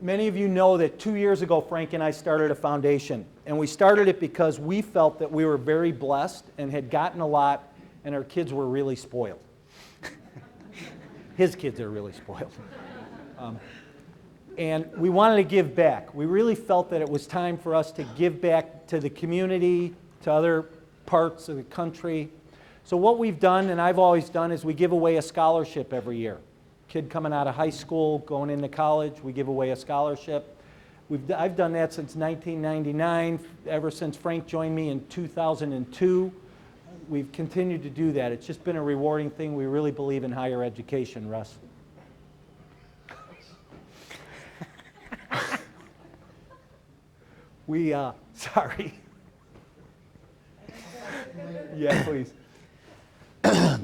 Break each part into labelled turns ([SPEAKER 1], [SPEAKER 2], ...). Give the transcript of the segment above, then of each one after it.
[SPEAKER 1] Many of you know that 2 years ago, Frank and I started a foundation. And we started it because we felt that we were very blessed and had gotten a lot, and our kids were really spoiled. His kids are really spoiled. And we wanted to give back. We really felt that it was time for us to give back to the community, to other parts of the country. So what we've done, and I've always done, is we give away a scholarship every year. Kid coming out of high school, going into college, we give away a scholarship. I've done that since 1999, ever since Frank joined me in 2002. We've continued to do that. It's just been a rewarding thing. We really believe in higher education, Russ. Sorry. Yeah, please.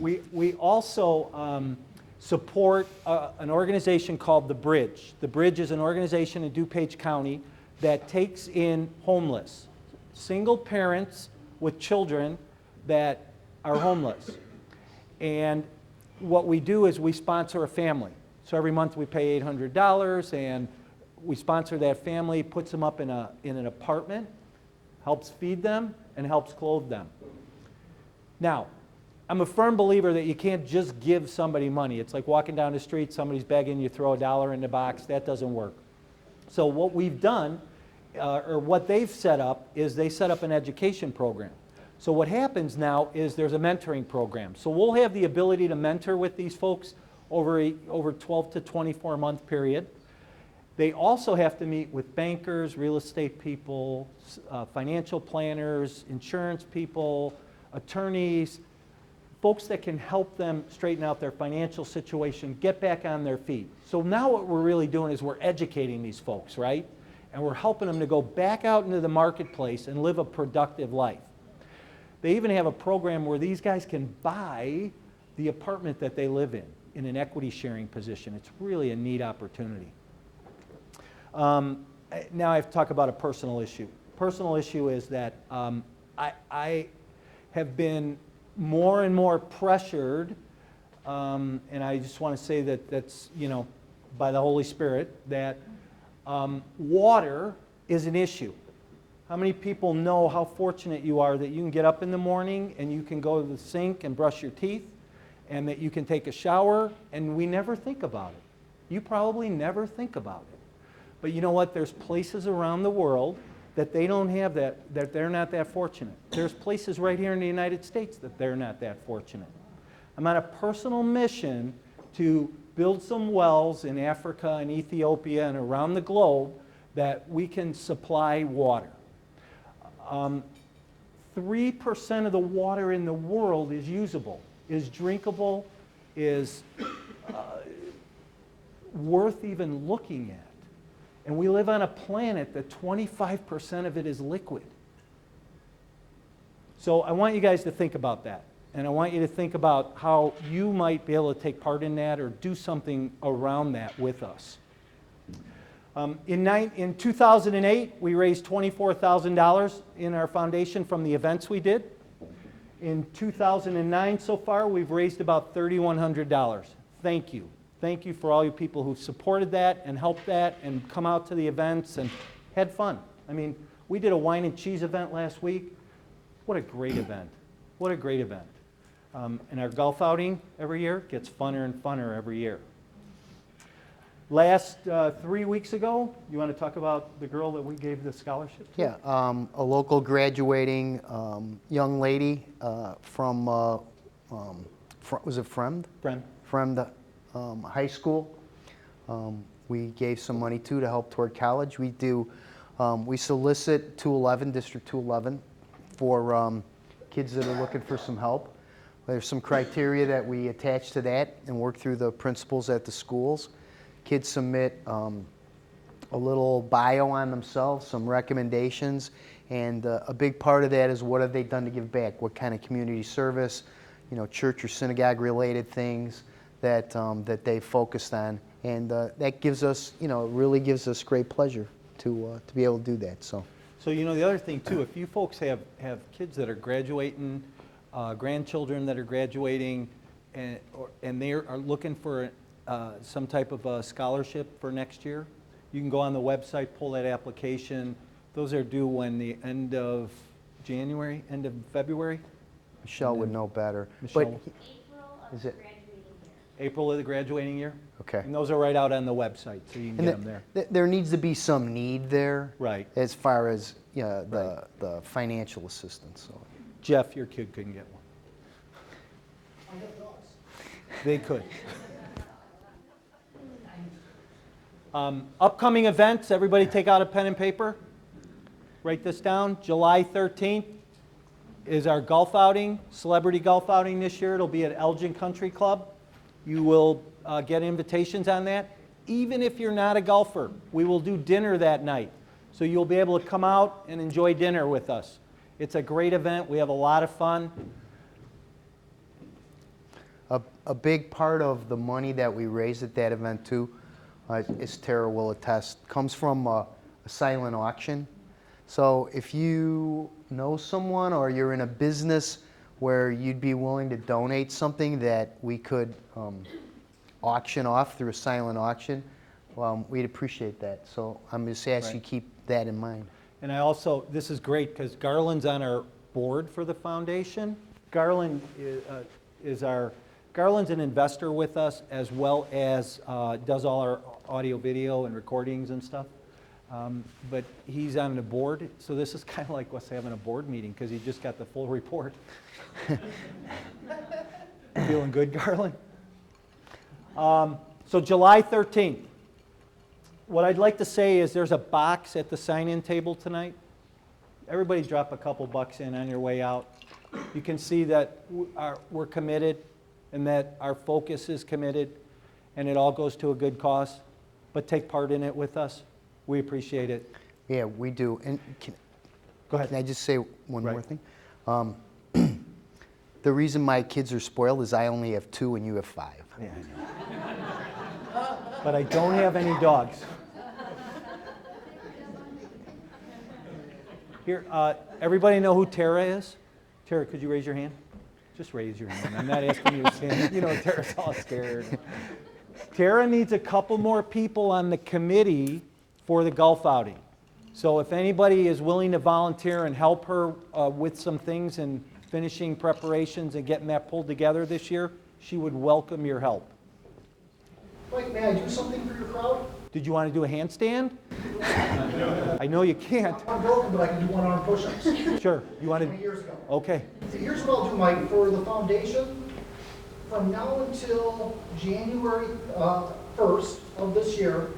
[SPEAKER 1] We also support an organization called The Bridge. The Bridge is an organization in DuPage County that takes in homeless, single parents with children that are homeless. And what we do is we sponsor a family. So every month we pay $800, and we sponsor that family, puts them up in an apartment, helps feed them, and helps clothe them. Now, I'm a firm believer that you can't just give somebody money. It's like walking down the street, somebody's begging, you throw $1 in the box. That doesn't work. So what we've done, or what they've set up, is they set up an education program. So what happens now is there's a mentoring program. So we'll have the ability to mentor with these folks over 12 to 24 month period. They also have to meet with bankers, real estate people, financial planners, insurance people, attorneys, folks that can help them straighten out their financial situation, get back on their feet. So now what we're really doing is we're educating these folks, right? And we're helping them to go back out into the marketplace and live a productive life. They even have a program where these guys can buy the apartment that they live in an equity sharing position. It's really a neat opportunity. Now I have to talk about a personal issue. Personal issue is that I have been more and more pressured, and I just want to say that that's, by the Holy Spirit, that water is an issue. How many people know how fortunate you are that you can get up in the morning and you can go to the sink and brush your teeth, and that you can take a shower, and we never think about it. You probably never think about it. But you know what? There's places around the world that they don't have that they're not that fortunate. There's places right here in the United States that they're not that fortunate. I'm on a personal mission to build some wells in Africa and Ethiopia and around the globe that we can supply water. 3% of the water in the world is usable, is drinkable, is worth even looking at. And we live on a planet that 25% of it is liquid. So I want you guys to think about that. And I want you to think about how you might be able to take part in that or do something around that with us. In 2008, we raised $24,000 in our foundation from the events we did. In 2009 so far, we've raised about $3,100. Thank you. Thank you for all you people who've supported that and helped that and come out to the events and had fun. I mean, we did a wine and cheese event last week. What a great event. What a great event. And our golf outing every year gets funner and funner every year. Last 3 weeks ago, you want to talk about the girl that we gave the scholarship to?
[SPEAKER 2] Yeah, a local graduating young lady from, was it Fremd? Fremd High School. We gave some money to help toward college. We do, we solicit 211, District 211, for kids that are looking for some help. There's some criteria that we attach to that and work through the principals at the schools. Kids submit a little bio on themselves, some recommendations, and a big part of that is what have they done to give back, what kind of community service, church or synagogue related things that they focused on, and that gives us, really gives us great pleasure to be able to do that. So
[SPEAKER 1] the other thing too, if you folks have kids that are graduating, grandchildren that are graduating, and they are looking for some type of a scholarship for next year, You can go on the website, pull that application. Those are due when, the end of January, end of February?
[SPEAKER 2] Michelle would know better.
[SPEAKER 1] Michelle.
[SPEAKER 2] But
[SPEAKER 3] April of
[SPEAKER 2] Is
[SPEAKER 3] the
[SPEAKER 2] it-
[SPEAKER 3] graduating year.
[SPEAKER 1] April of the graduating year?
[SPEAKER 2] Okay.
[SPEAKER 1] And those are right out on the website, so you can
[SPEAKER 2] And
[SPEAKER 1] get them there.
[SPEAKER 2] there needs to be some need there.
[SPEAKER 1] Right.
[SPEAKER 2] As far as, yeah,
[SPEAKER 1] Right.
[SPEAKER 2] the financial assistance, so.
[SPEAKER 1] Jeff, your kid couldn't get one. They could. Upcoming events, everybody take out a pen and paper. Write this down. July 13th is our golf outing, celebrity golf outing this year. It'll be at Elgin Country Club. You will get invitations on that. Even if you're not a golfer, we will do dinner that night. So you'll be able to come out and enjoy dinner with us. It's a great event. We have a lot of fun.
[SPEAKER 2] A big part of the money that we raise at that event too, as Tara will attest, comes from a silent auction. So if you know someone or you're in a business where you'd be willing to donate something that we could auction off through a silent auction, we'd appreciate that. So I'm just asking you to keep that in mind.
[SPEAKER 1] And I also, this is great because Garland's on our board for the foundation. Garland Garland's an investor with us, as well as does all our audio, video, and recordings and stuff. But he's on the board, so this is kind of like us having a board meeting because he just got the full report. Feeling good, Garland? So July 13th. What I'd like to say is there's a box at the sign-in table tonight. Everybody drop a couple bucks in on your way out. You can see that we're committed and that our focus is committed and it all goes to a good cause. But take part in it with us. We appreciate it.
[SPEAKER 2] Yeah, we do. And
[SPEAKER 1] Go ahead.
[SPEAKER 2] can I just say one
[SPEAKER 1] Right.
[SPEAKER 2] more thing? The reason my kids are spoiled is I only have 2 and you have 5.
[SPEAKER 1] Yeah, I know. But I don't have any dogs. Here, everybody know who Tara is? Tara, could you raise your hand? Just raise your hand. I'm not asking you to stand. You know, Tara's all scared. Tara needs a couple more people on the committee for the golf outing. So if anybody is willing to volunteer and help her with some things and finishing preparations and getting that pulled together this year, she would welcome your help.
[SPEAKER 4] Mike, may I do something for your crowd?
[SPEAKER 1] Did you want to do a handstand? I know you can't.
[SPEAKER 4] I'm broken, but I can do one-arm push-ups.
[SPEAKER 1] Sure. You want
[SPEAKER 4] 20
[SPEAKER 1] to?
[SPEAKER 4] years ago.
[SPEAKER 1] Okay.
[SPEAKER 4] So here's what I'll do, Mike, for the foundation. From now until January 1st of this year,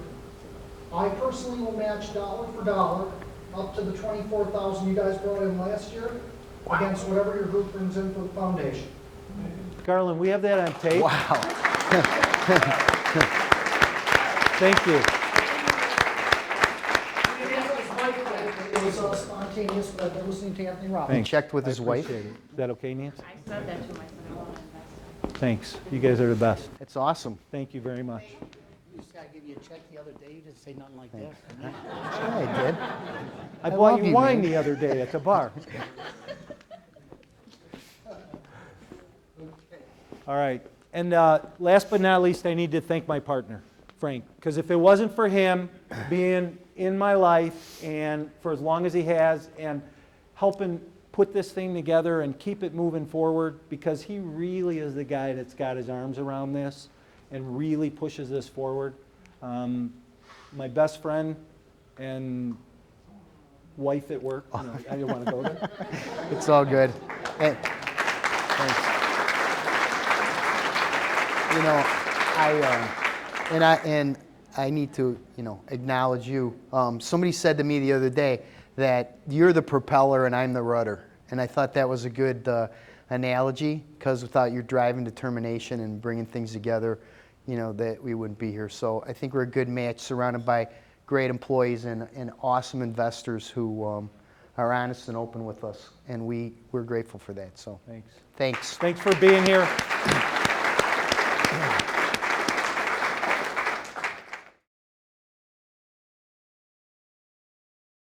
[SPEAKER 4] I personally will match dollar for dollar up to the $24,000 you guys brought in last year against whatever your group brings in for the foundation.
[SPEAKER 1] Garland, we have that on tape.
[SPEAKER 2] Wow.
[SPEAKER 1] Thank you.
[SPEAKER 4] It was spontaneous, but I've been listening to Anthony Robbins.
[SPEAKER 2] He checked with his wife.
[SPEAKER 1] Appreciate it. Is that okay, Nancy?
[SPEAKER 3] I said that to my son, I want to invest.
[SPEAKER 1] Thanks. You guys are the best.
[SPEAKER 2] It's awesome.
[SPEAKER 1] Thank you very much.
[SPEAKER 5] This guy gave you a check the other day, you didn't say nothing like that.
[SPEAKER 2] Yeah, I did.
[SPEAKER 1] I
[SPEAKER 2] love
[SPEAKER 1] bought you
[SPEAKER 2] you,
[SPEAKER 1] wine
[SPEAKER 2] man.
[SPEAKER 1] the other day at the bar. All right. And last but not least, I need to thank my partner, Frank, because if it wasn't for him being in my life and for as long as he has and helping put this thing together and keep it moving forward, because he really is the guy that's got his arms around this and really pushes this forward. My best friend and wife at work. No, I didn't want to go there.
[SPEAKER 2] It's all good. Hey, thanks. You know, I need to, acknowledge you. Somebody said to me the other day that you're the propeller and I'm the rudder, and I thought that was a good analogy, because without your drive and determination and bringing things together, that we wouldn't be here. So I think we're a good match, surrounded by great employees and awesome investors who are honest and open with us, and we're grateful for that. So
[SPEAKER 1] Thanks.
[SPEAKER 2] thanks.
[SPEAKER 1] Thanks for being here.